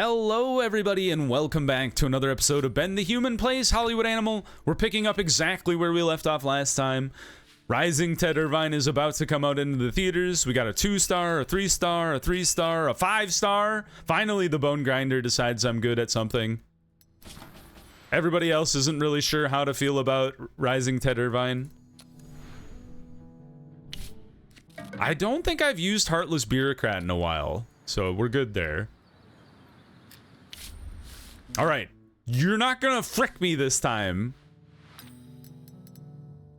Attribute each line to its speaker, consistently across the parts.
Speaker 1: Hello everybody and welcome back to another episode of Ben the Human Plays Hollywood Animal. We're picking up exactly where we left off last time. Rising Ted Irvine is about to come out into the theaters. We got a 2-star, a 3-star, a 3-star, a 5-star. Finally the bone grinder decides I'm good at something. Everybody else isn't really sure how to feel about Rising Ted Irvine. I don't think I've used Heartless Bureaucrat in a while, so we're good there. Alright, you're not gonna frick me this time.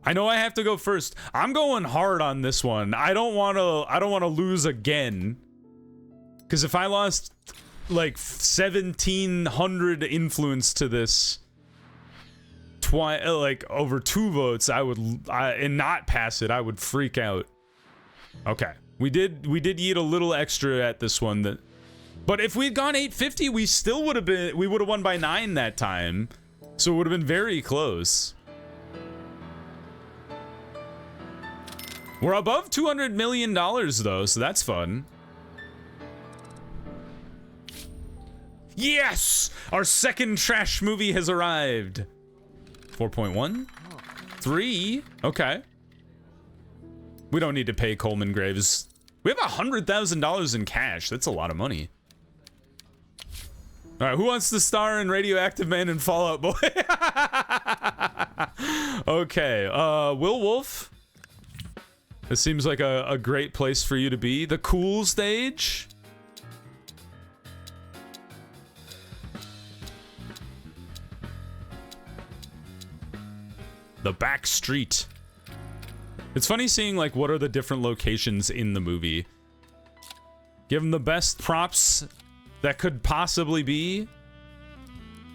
Speaker 1: I know I have to go first. I'm going hard on this one. I don't wanna lose again. Cause if I lost like 1,700 influence to this like over 2 votes, and not pass it, I would freak out. Okay. We did eat a little extra at this one, but if we'd gone 850, we would have won by 9 that time. So it would have been very close. We're above $200 million though, so that's fun. Yes! Our second trash movie has arrived. 4.1? 3? Okay. We don't need to pay Coleman Graves. We have $100,000 in cash. That's a lot of money. All right, who wants to star in Radioactive Man and Fallout Boy? Okay, Will Wolf. This seems like a great place for you to be. The cool stage. The back street. It's funny seeing like what are the different locations in the movie. Give them the best props that could possibly be.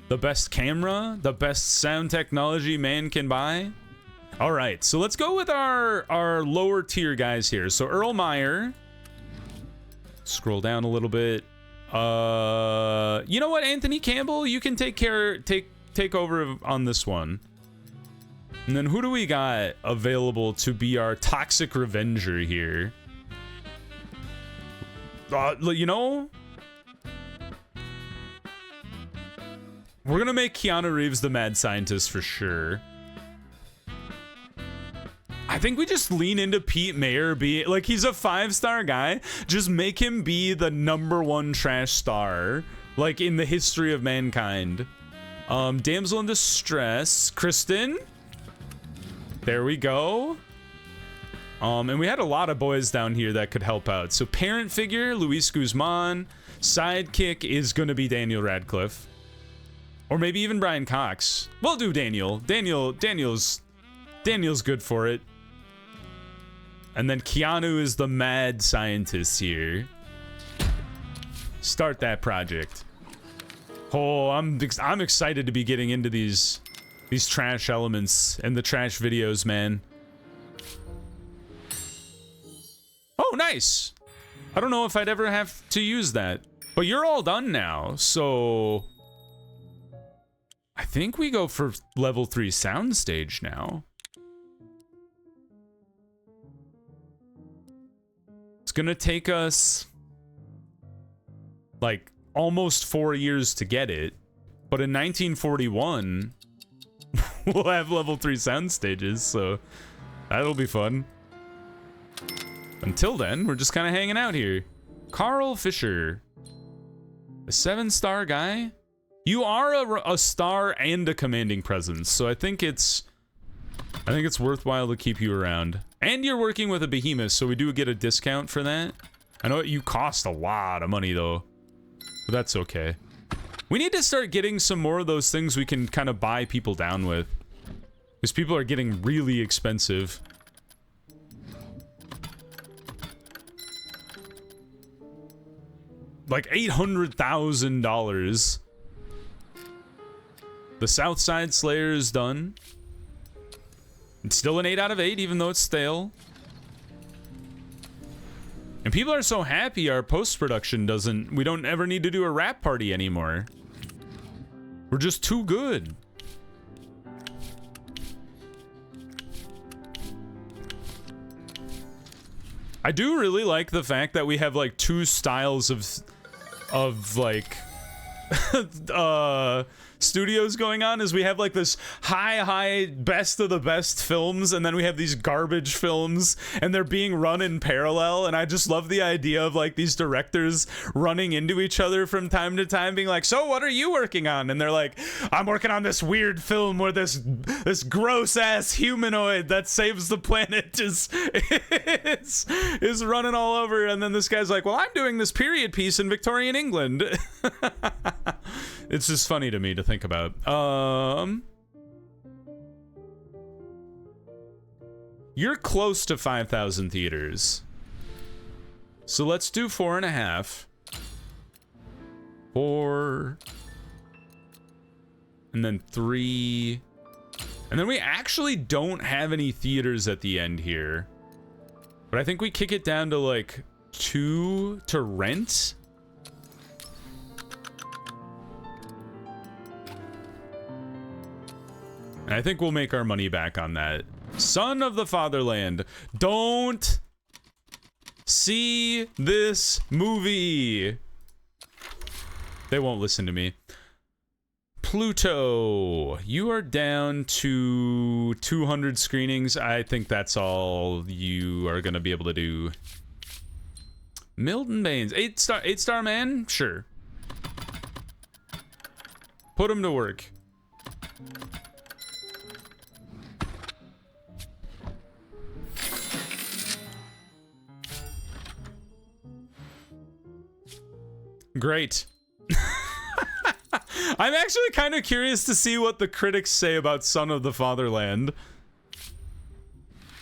Speaker 1: The best camera, the best sound technology man can buy. All right, so let's go with our lower tier guys here. So Earl Meyer. Scroll down a little bit. You know what, Anthony Campbell, you can take over on this one. And then who do we got available to be our toxic revenger here? You know, we're gonna make Keanu Reeves the mad scientist for sure. I think we just lean into Pete Mayer being like, he's a 5-star guy. Just make him be the #1 trash star, like in the history of mankind. Damsel in distress, Kristen. There we go. And we had a lot of boys down here that could help out. So parent figure, Luis Guzman. Sidekick is gonna be Daniel Radcliffe. Or maybe even Brian Cox. We'll do Daniel. Daniel's good for it. And then Keanu is the mad scientist here. Start that project. Oh, I'm excited to be getting into these trash elements and the trash videos, man. Oh, nice. I don't know if I'd ever have to use that, but you're all done now, so I think we go for level 3 soundstage now. It's gonna take us like almost 4 years to get it, but in 1941 we'll have level 3 sound stages, so that'll be fun. Until then, we're just kind of hanging out here. Carl Fisher, a 7-star guy. You are a star and a commanding presence, so I think it's worthwhile to keep you around. And you're working with a behemoth, so we do get a discount for that. I know you cost a lot of money though, but that's okay. We need to start getting some more of those things we can kind of buy people down with, because people are getting really expensive. Like $800,000. The Southside Slayer is done. It's still an 8 out of 8, even though it's stale. And people are so happy our post-production we don't ever need to do a rap party anymore. We're just too good. I do really like the fact that we have like 2 styles of like studios going on is we have like this high best of the best films, and then we have these garbage films, and they're being run in parallel. And I just love the idea of like these directors running into each other from time to time, being like, so what are you working on? And they're like, I'm working on this weird film where this gross ass humanoid that saves the planet is running all over. And then this guy's like, well, I'm doing this period piece in Victorian England. It's just funny to me to think about. You're close to 5,000 theaters. So let's do 4.5. 4. And then 3. And then we actually don't have any theaters at the end here. But I think we kick it down to like 2 to rent. And I think we'll make our money back on that. Son of the Fatherland, don't see this movie. They won't listen to me. Pluto, you are down to 200 screenings. I think that's all you are gonna be able to do. Milton Baines, 8-star man? Sure. Put him to work. Great. I'm actually kind of curious to see what the critics say about Son of the Fatherland.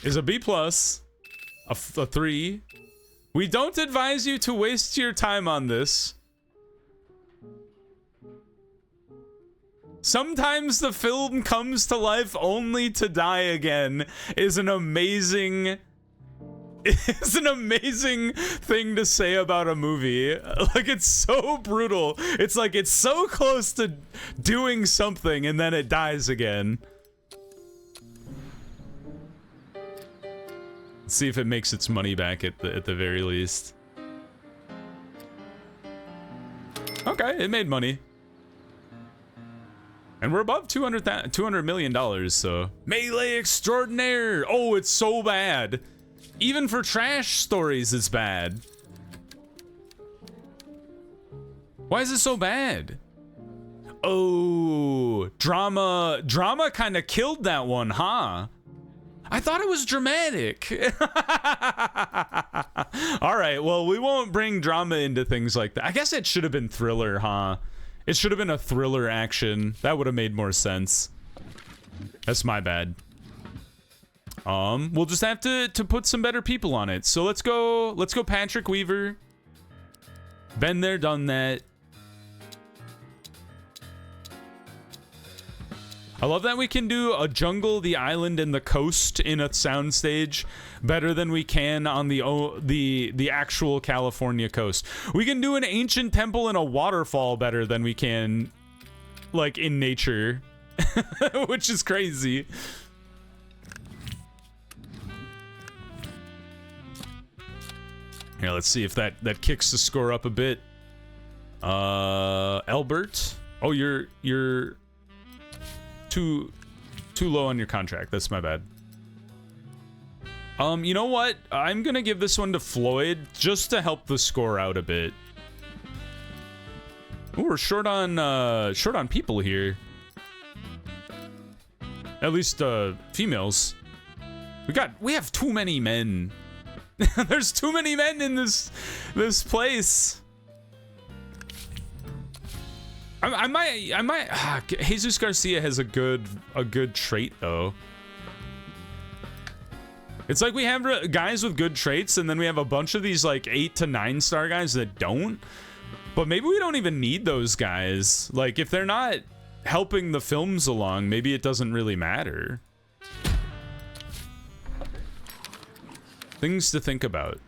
Speaker 1: Is a B+, a 3. We don't advise you to waste your time on this. Sometimes the film comes to life only to die again is an amazing... It's an amazing thing to say about a movie. Like, it's so brutal. It's like, it's so close to doing something and then it dies again. Let's see if it makes its money back at the very least. Okay, it made money. And we're above $200 million, so. Melee Extraordinaire! Oh, it's so bad. Even for trash stories, it's bad. Why is it so bad? Oh, drama kind of killed that one, huh? I thought it was dramatic. All right, well, we won't bring drama into things like that. I guess it should have been thriller, huh? It should have been a thriller action. That would have made more sense. That's my bad. We'll just have to put some better people on it. So let's go Patrick Weaver. Been there, done that. I love that we can do a jungle, the island, and the coast in a soundstage better than we can on the actual California coast. We can do an ancient temple and a waterfall better than we can, like, in nature, which is crazy. Here, let's see if that kicks the score up a bit. Albert. Oh, you're too low on your contract. That's my bad. You know what? I'm gonna give this one to Floyd just to help the score out a bit. Ooh, we're short on people here. At least females. We have too many men. There's too many men in this place. I might. Jesus Garcia has a good trait though. It's like we have guys with good traits, and then we have a bunch of these like 8 to 9 star guys that don't. But maybe we don't even need those guys. Like, if they're not helping the films along, maybe it doesn't really matter. Things to think about.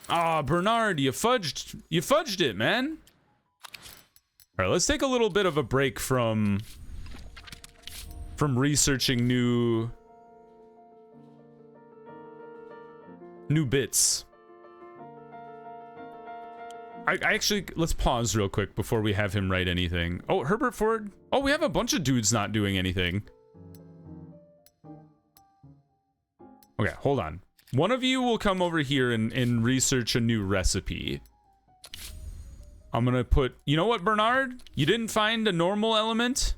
Speaker 1: Ah, Bernard, you fudged it, man. All right, let's take a little bit of a break from researching new bits. I actually, let's pause real quick before we have him write anything. Oh, Herbert Ford. Oh, we have a bunch of dudes not doing anything. Okay, hold on. One of you will come over here and research a new recipe. I'm gonna put, you know what, Bernard? You didn't find a normal element?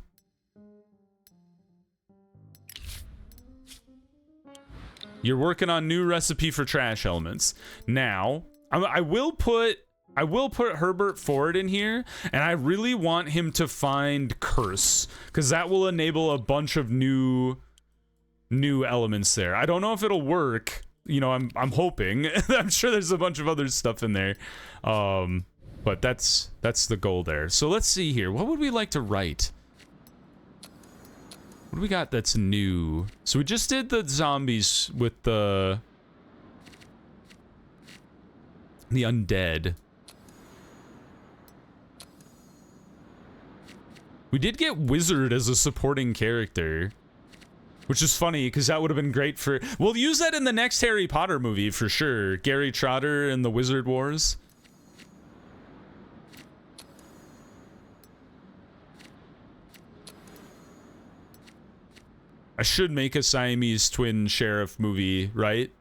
Speaker 1: You're working on new recipe for trash elements. Now, I will put Herbert Ford in here, and I really want him to find curse, because that will enable a bunch of new elements there. I don't know if it'll work. You know, I'm hoping. I'm sure there's a bunch of other stuff in there. But that's the goal there. So let's see here. What would we like to write? What do we got that's new? So we just did the zombies with the undead. We did get Wizard as a supporting character, which is funny because that would have been great for... We'll use that in the next Harry Potter movie for sure. Gary Trotter and the Wizard Wars. I should make a Siamese twin sheriff movie, right?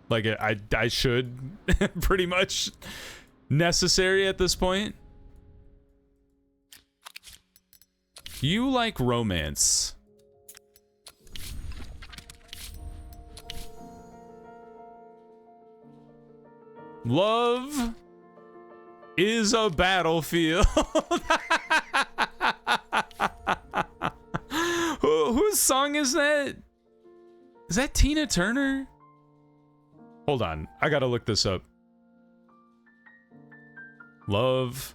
Speaker 1: Like, I should. Pretty much necessary at this point. You like romance. Love is a battlefield. Whose song is that? Is that Tina Turner? Hold on, I gotta look this up. Love,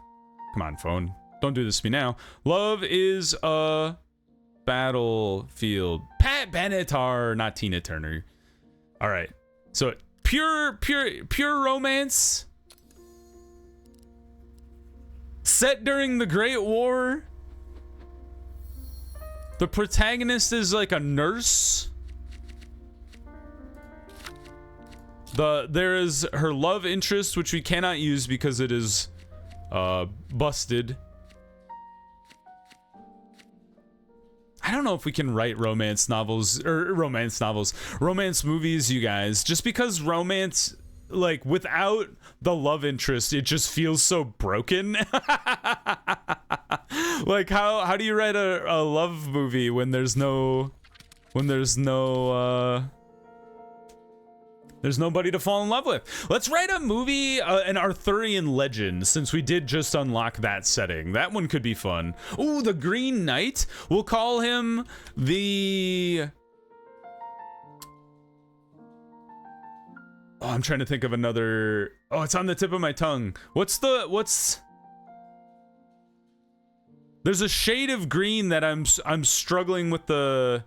Speaker 1: come on phone, don't do this to me now. Love is a battlefield. Pat Benatar, not Tina Turner. All right, so pure romance set during the Great War. The protagonist is like a nurse. There is her love interest, which we cannot use because it is busted. I don't know if we can write romance movies, you guys, just because romance, like, without the love interest, it just feels so broken. Like, how do you write a love movie when there's nobody to fall in love with? Let's write a movie, an Arthurian legend, since we did just unlock that setting. That one could be fun. Ooh, the Green Knight. We'll call him the... Oh, I'm trying to think of another... Oh, it's on the tip of my tongue. There's a shade of green that I'm struggling with the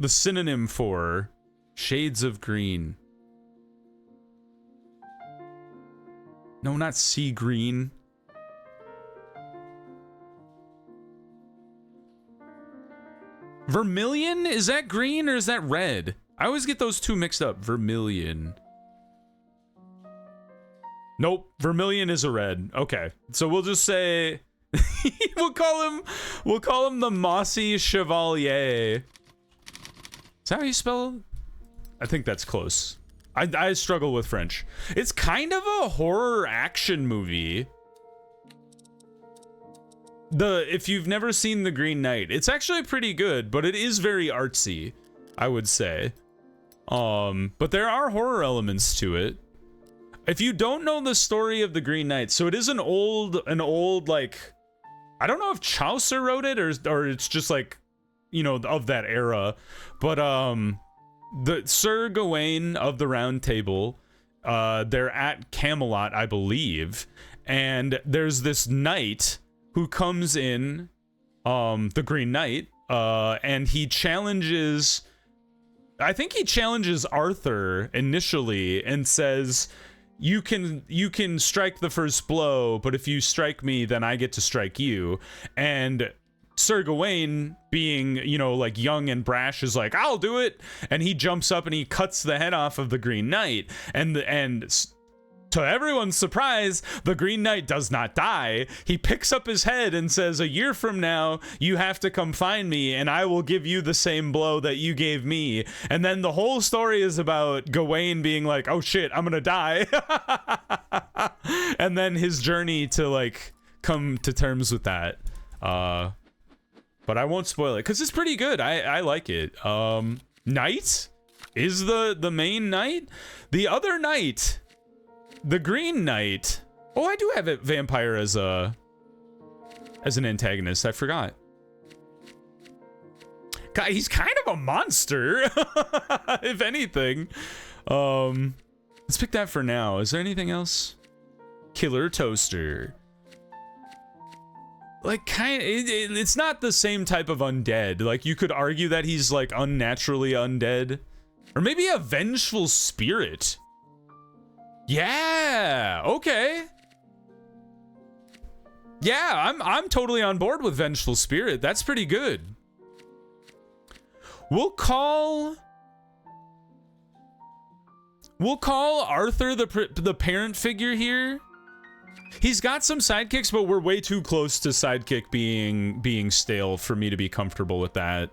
Speaker 1: synonym for. Shades of green. No, not sea green. Vermilion? Is that green or is that red? I always get those two mixed up. Vermilion. Nope, vermilion is a red. Okay, so we'll just say we'll call him the Mossy Chevalier. Is that how you spell? I think that's close. I struggle with French. It's kind of a horror action movie. If you've never seen The Green Knight, it's actually pretty good, but it is very artsy, I would say. But there are horror elements to it. If you don't know the story of the Green Knight, so it is an old like, I don't know if Chaucer wrote it or it's just like, you know, of that era, but the Sir Gawain of the Round Table, they're at Camelot, I believe, and there's this knight who comes in, the Green Knight, and he challenges, I think he challenges Arthur initially and says, you can strike the first blow, but if you strike me, then I get to strike you. And Sir Gawain, being, you know, like young and brash, is like, I'll do it, and he jumps up and he cuts the head off of the Green Knight, and to everyone's surprise, the Green Knight does not die. He picks up his head and says, a year from now, you have to come find me, and I will give you the same blow that you gave me. And then the whole story is about Gawain being like, oh shit, I'm gonna die. And then his journey to, like, come to terms with that. But I won't spoil it, because it's pretty good. I like it. Knight is the main knight. The other knight, the Green Knight. Oh, I do have a vampire as an antagonist. I forgot. God, he's kind of a monster, if anything. Let's pick that for now. Is there anything else? Killer Toaster. Like, it's not the same type of undead. Like, you could argue that he's, like, unnaturally undead. Or maybe a vengeful spirit. Yeah, okay. Yeah, I'm totally on board with vengeful spirit. That's pretty good. We'll call Arthur the parent figure here. He's got some sidekicks, but we're way too close to sidekick being stale for me to be comfortable with that.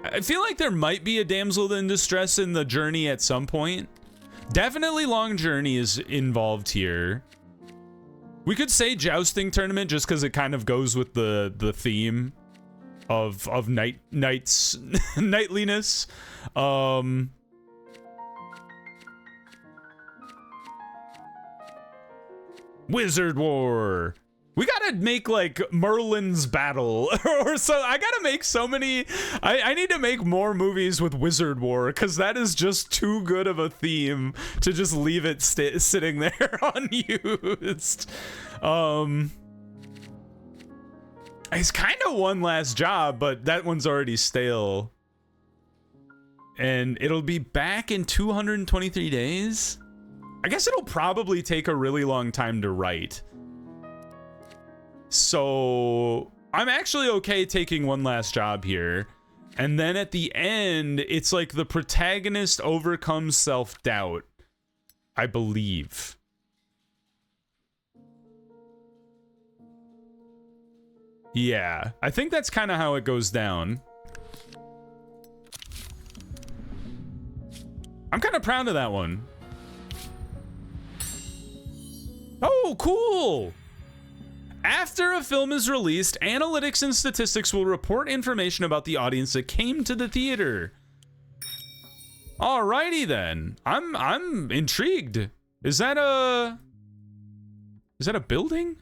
Speaker 1: I feel like there might be a damsel in distress in the journey at some point. Definitely Long Journey is involved here. We could say jousting tournament just because it kind of goes with the theme of knightliness. Wizard War. We gotta make like Merlin's Battle or so. I gotta make so many. I need to make more movies with Wizard War because that is just too good of a theme to just leave it sitting there unused. It's kind of One Last Job, but that one's already stale. And it'll be back in 223 days. I guess it'll probably take a really long time to write. So I'm actually okay taking One Last Job here. And then at the end, it's like the protagonist overcomes self-doubt, I believe. Yeah, I think that's kind of how it goes down. I'm kind of proud of that one. Oh, cool! After a film is released, analytics and statistics will report information about the audience that came to the theater. Alrighty then. I'm intrigued. Is that a building?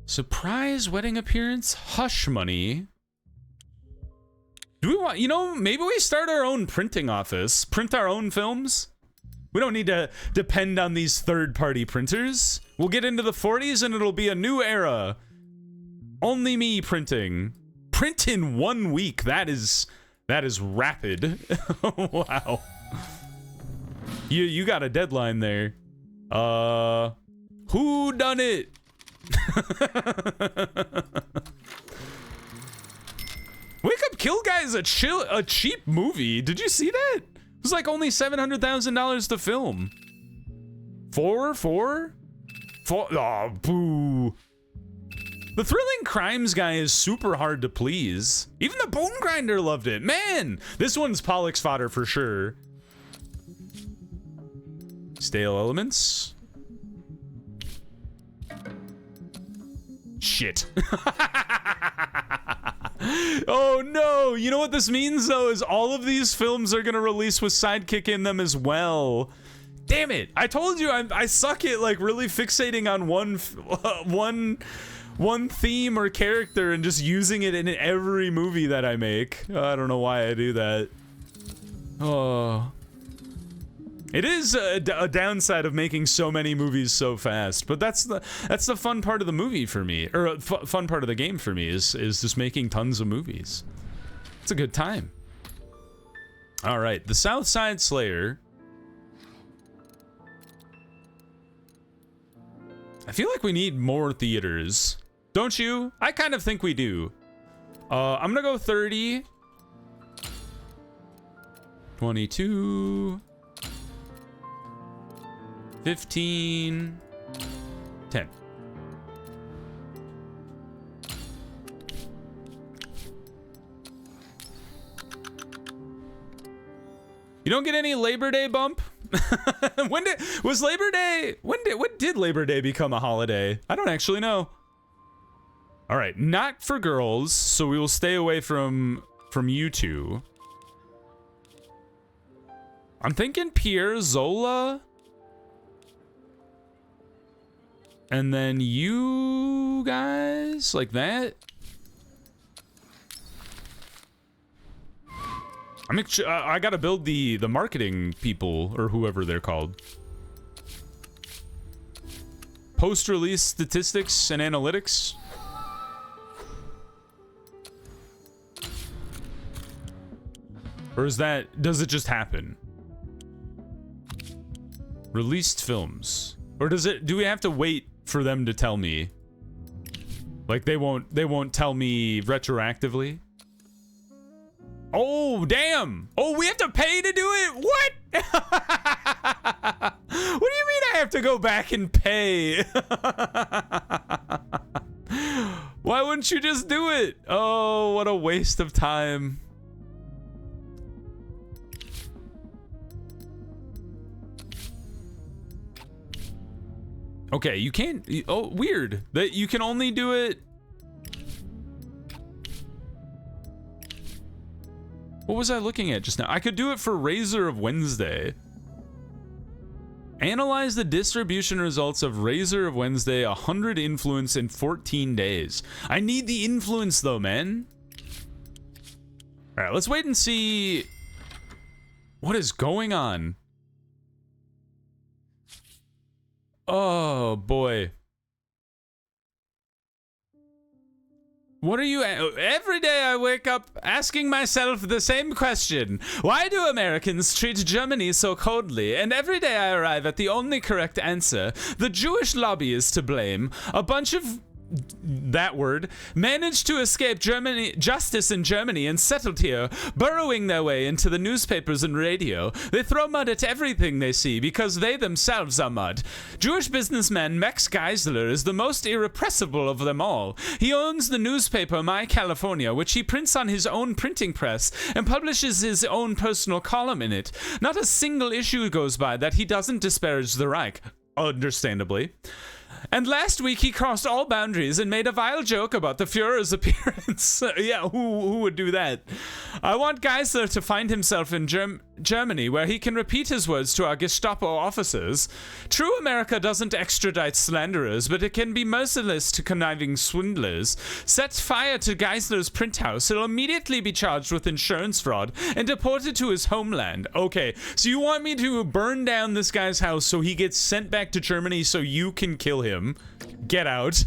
Speaker 1: Surprise wedding appearance, hush money. Do we want, you know, maybe we start our own printing office, print our own films? We don't need to depend on these third-party printers. We'll get into the 40s and it'll be a new era. Only me printing. Print in 1 week. That is rapid. Wow. You got a deadline there. Who done it? Wake Up Kill Guy is a cheap movie. Did you see that? It was like only $700,000 to film. Four? Oh, boo. The Thrilling Crimes guy is super hard to please. Even the Bone Grinder loved it. Man, this one's Pollock's fodder for sure. Stale elements. Shit. Oh no, you know what this means though is all of these films are gonna release with Sidekick in them as well. Damn it, I told you I suck at like really fixating on one theme or character and just using it in every movie that I make. I don't know why I do that. Oh. It is a downside of making so many movies so fast, but that's the fun part of the movie for me, or fun part of the game for me is just making tons of movies. It's a good time. All right, the South Side Slayer. I feel like we need more theaters. Don't you? I kind of think we do. I'm gonna go 30. 22. 15. 10. You don't get any Labor Day bump? When did Labor Day become a holiday? I don't actually know. All right, not for girls, so we will stay away from you two. I'm thinking Pierre Zola. And then you guys, like that. I gotta build the marketing people, or whoever they're called. Post-release statistics and analytics. Or does it just happen? Released films. Or do we have to wait for them to tell me? Like they won't tell me retroactively? Oh, damn! Oh, we have to pay to do it? What? What do you mean I have to go back and pay? Why wouldn't you just do it? Oh, what a waste of time. Okay, you can't. Oh, weird. That you can only do it. What was I looking at just now? I could do it for Razor of Wednesday. Analyze the distribution results of Razor of Wednesday 100 influence in 14 days. I need the influence though, man. All right, let's wait and see what is going on. Oh boy. What are you... Every day I wake up asking myself the same question. Why do Americans treat Germany so coldly? And every day I arrive at the only correct answer. The Jewish lobby is to blame. A bunch of... that word, managed to escape justice in Germany and settled here, burrowing their way into the newspapers and radio. They throw mud at everything they see because they themselves are mud. Jewish businessman Max Geisler is the most irrepressible of them all. He owns the newspaper My California, which he prints on his own printing press and publishes his own personal column in it. Not a single issue goes by that he doesn't disparage the Reich, understandably. And last week he crossed all boundaries and made a vile joke about the Führer's appearance. Yeah, who would do that? I want Geisler to find himself in Germany, where he can repeat his words to our Gestapo officers. True America doesn't extradite slanderers, but it can be merciless to conniving swindlers. Set fire to Geisler's print house. He'll immediately be charged with insurance fraud and deported to his homeland. Okay, so you want me to burn down this guy's house so he gets sent back to Germany so you can kill him? Get out.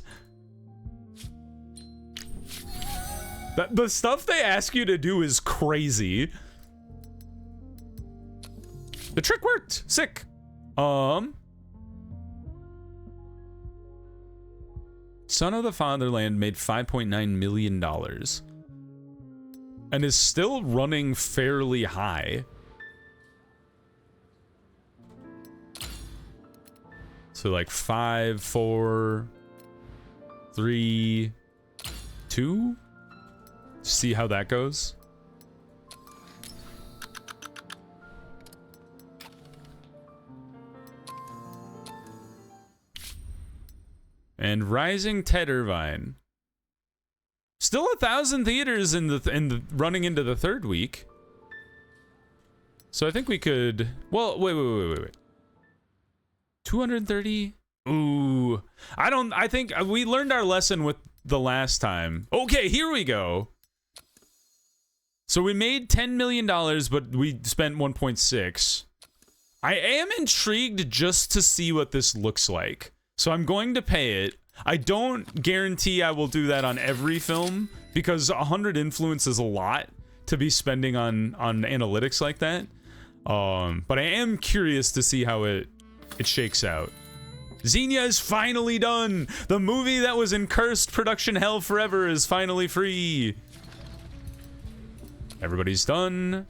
Speaker 1: The stuff they ask you to do is crazy. The trick worked. Sick. Son of the Fatherland made $5.9 million and is still running fairly high. So like 5, 4, 3, 2. See how that goes. And Rising Ted Irvine. Still 1,000 theaters in the running into the third week. So I think we could. Well, wait. 230? Ooh. I think we learned our lesson with the last time. Okay, here we go. So we made $10 million, but we spent 1.6. I am intrigued just to see what this looks like. So I'm going to pay it. I don't guarantee I will do that on every film, because 100 influence is a lot to be spending on analytics like that. But I am curious to see how it shakes out. Xenia is finally done. The movie that was in cursed production hell forever is finally free. Everybody's done.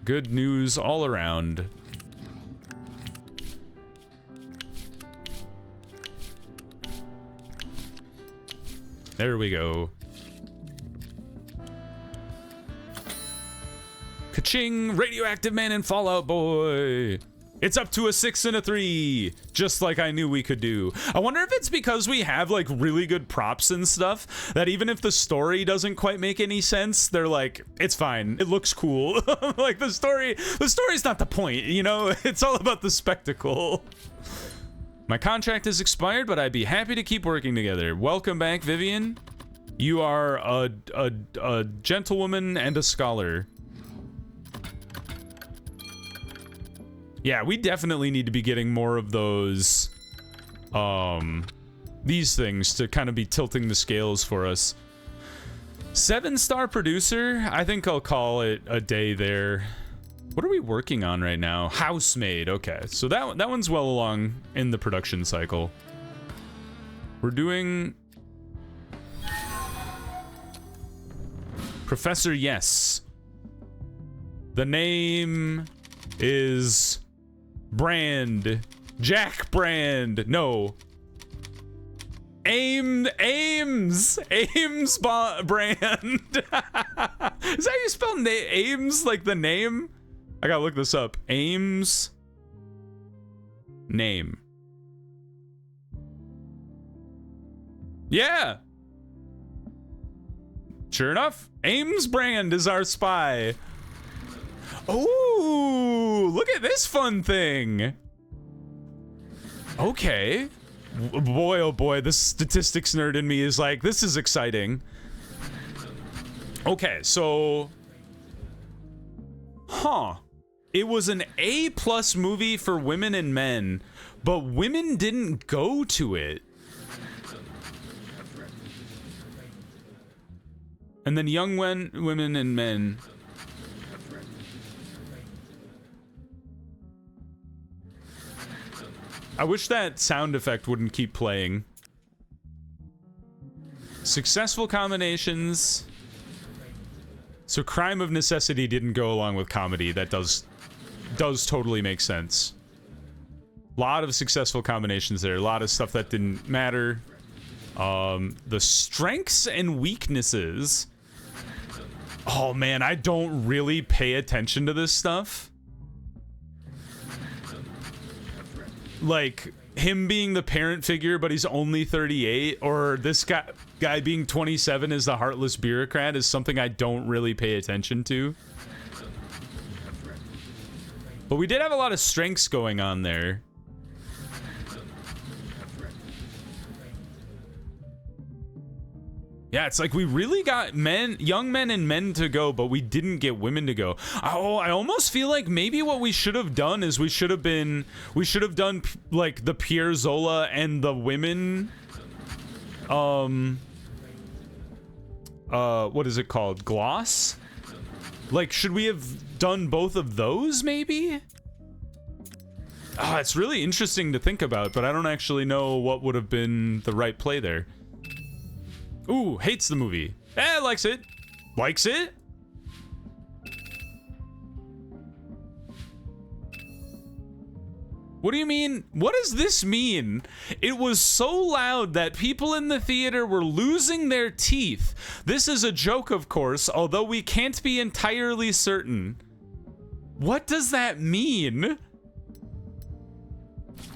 Speaker 1: Good news all around. There we go. Ka-ching! Radioactive Man and Fallout Boy! It's up to a 6 and a 3, just like I knew we could do. I wonder if it's because we have like really good props and stuff that even if the story doesn't quite make any sense, they're like, it's fine, it looks cool. Like the story's not the point, you know? It's all about the spectacle. My contract has expired, but I'd be happy to keep working together. Welcome back, Vivian. You are a gentlewoman and a scholar. Yeah, we definitely need to be getting more of those, these things to kind of be tilting the scales for us. 7-star producer, I think I'll call it a day there. What are we working on right now? Housemaid, okay. So that one's well along in the production cycle. We're doing... Professor Yes. The name is... Brand. Jack Brand. No. Ames Brand. Is that how you spell Ames? Like the name? I gotta look this up. Ames. Name. Yeah. Sure enough, Ames Brand is our spy. Oh, look at this fun thing. Okay. Boy, oh boy, the statistics nerd in me is like, this is exciting. Okay, so... Huh. It was an A+ movie for women and men, but women didn't go to it. And then young women and men... I wish that sound effect wouldn't keep playing. Successful combinations. So crime of necessity didn't go along with comedy. That does totally make sense. A lot of successful combinations there. A lot of stuff that didn't matter. The strengths and weaknesses. Oh man, I don't really pay attention to this stuff. Like him being the parent figure, but he's only 38, or this guy being 27 is the heartless bureaucrat is something I don't really pay attention to. But we did have a lot of strengths going on there. Yeah, it's like we really got young men and men to go, but we didn't get women to go. Oh, I almost feel like maybe what we should have done is we should have done like the Pierre Zola and the women. What is it called? Gloss? Like, should we have done both of those maybe? Ah, it's really interesting to think about, but I don't actually know what would have been the right play there. Ooh, hates the movie. Eh, likes it. Likes it? What do you mean? What does this mean? It was so loud that people in the theater were losing their teeth. This is a joke, of course, although we can't be entirely certain. What does that mean?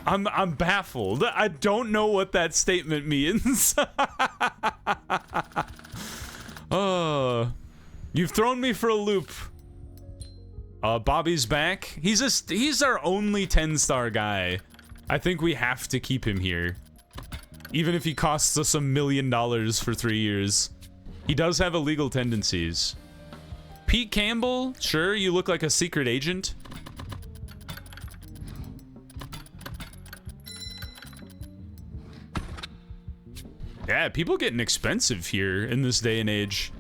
Speaker 1: I'm baffled. I don't know what that statement means. Oh, you've thrown me for a loop. Bobby's back. He's our only 10-star guy. I think we have to keep him here. Even if he costs us $1 million for 3 years. He does have illegal tendencies. Pete Campbell, sure, you look like a secret agent. Yeah, people getting expensive here in this day and age.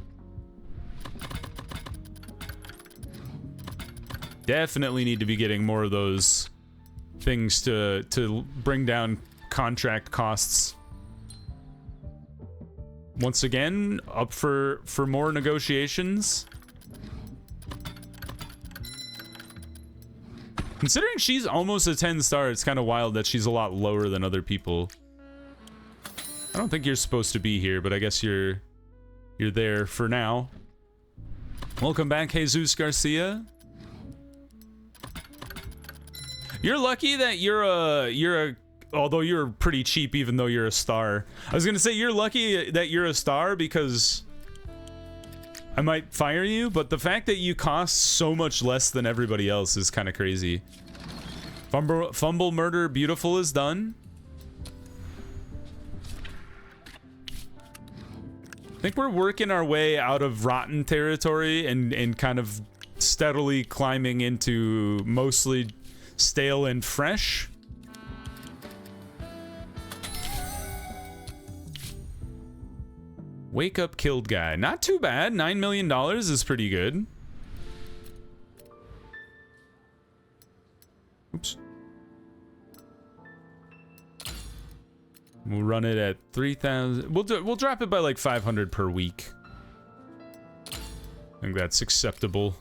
Speaker 1: Definitely need to be getting more of those things to bring down contract costs. Once again, up for more negotiations. Considering she's almost a 10-star, it's kind of wild that she's a lot lower than other people. I don't think you're supposed to be here, but I guess you're there for now. Welcome back, Jesus Garcia. You're lucky that you're a although you're pretty cheap even though you're a star. I was gonna say you're lucky that you're a star because I might fire you, but the fact that you cost so much less than everybody else is kind of crazy. Fumble Murder Beautiful is done. I think we're working our way out of rotten territory and kind of steadily climbing into mostly stale and fresh. Wake Up Killed Guy. Not too bad. $9 million is pretty good. Oops. We'll run it at 3,000. We'll drop it by like 500 per week. I think that's acceptable.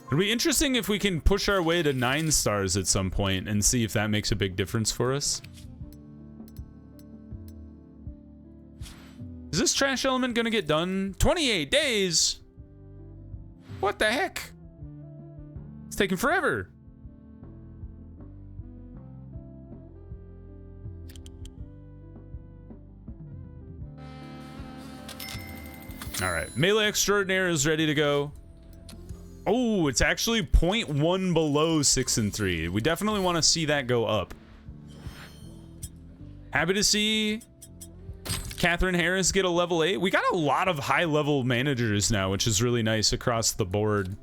Speaker 1: It'll be interesting if we can push our way to 9 stars at some point and see if that makes a big difference for us. Is this trash element gonna get done? 28 days? What the heck? It's taking forever. All right, Melee Extraordinaire is ready to go. Oh, it's actually 0.1 below 6 and 3. We definitely want to see that go up. Happy to see Catherine Harris get a level 8. We got a lot of high-level managers now, which is really nice across the board.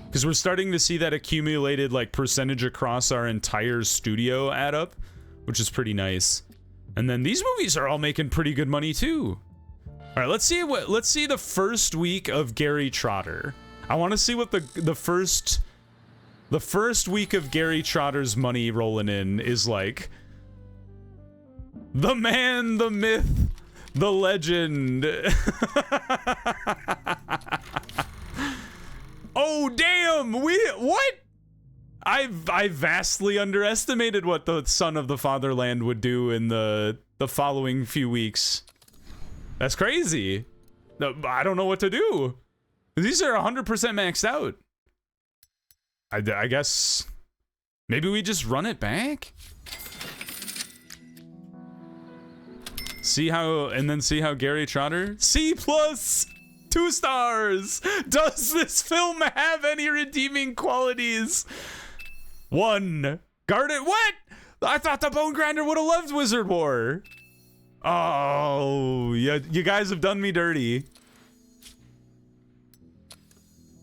Speaker 1: Because we're starting to see that accumulated like percentage across our entire studio add up, which is pretty nice. And then these movies are all making pretty good money too. All right, let's see the first week of Gary Trotter. I want to see what the first week of Gary Trotter's money rolling in is like. The man, the myth, the legend. Oh damn! What? I vastly underestimated what the Son of the Fatherland would do in the following few weeks. That's crazy. I don't know what to do. These are 100% maxed out. I guess maybe we just run it back. See how Gary Trotter? C+, 2 stars. Does this film have any redeeming qualities? 1. Guard it. What? I thought the Bone Grinder would have loved Wizard War. Oh, yeah, you guys have done me dirty.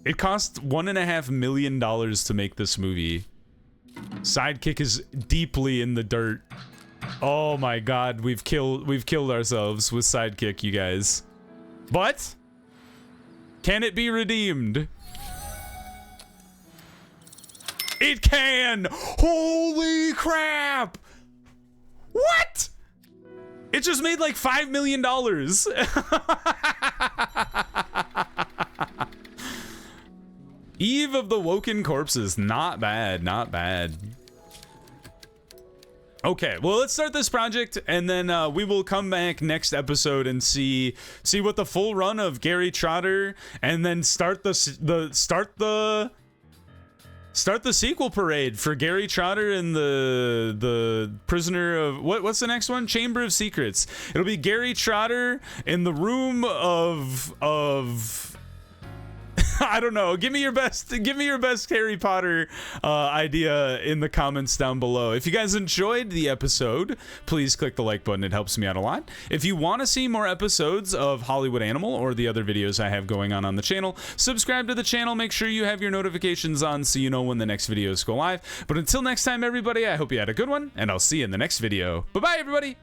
Speaker 1: It cost $1.5 million to make this movie. Sidekick is deeply in the dirt. Oh my god, we've killed ourselves with Sidekick, you guys. But can it be redeemed? It can! Holy crap! What? It just made like $5 million. Eve of the Woken Corpses. Not bad, not bad. Okay, well, let's start this project, and then we will come back next episode and see what the full run of Gary Trotter, and then start the sequel parade for Gary Trotter and the prisoner of what's the next one? Chamber of Secrets. It'll be Gary Trotter in the room of I don't know. Give me your best Harry Potter idea in the comments down below. If you guys enjoyed the episode, please click the like button. It helps me out a lot. If you want to see more episodes of Hollywood Animal or the other videos I have going on the channel, subscribe to the channel. Make sure you have your notifications on so you know when the next videos go live. But until next time, everybody, I hope you had a good one, and I'll see you in the next video. Bye-bye, everybody.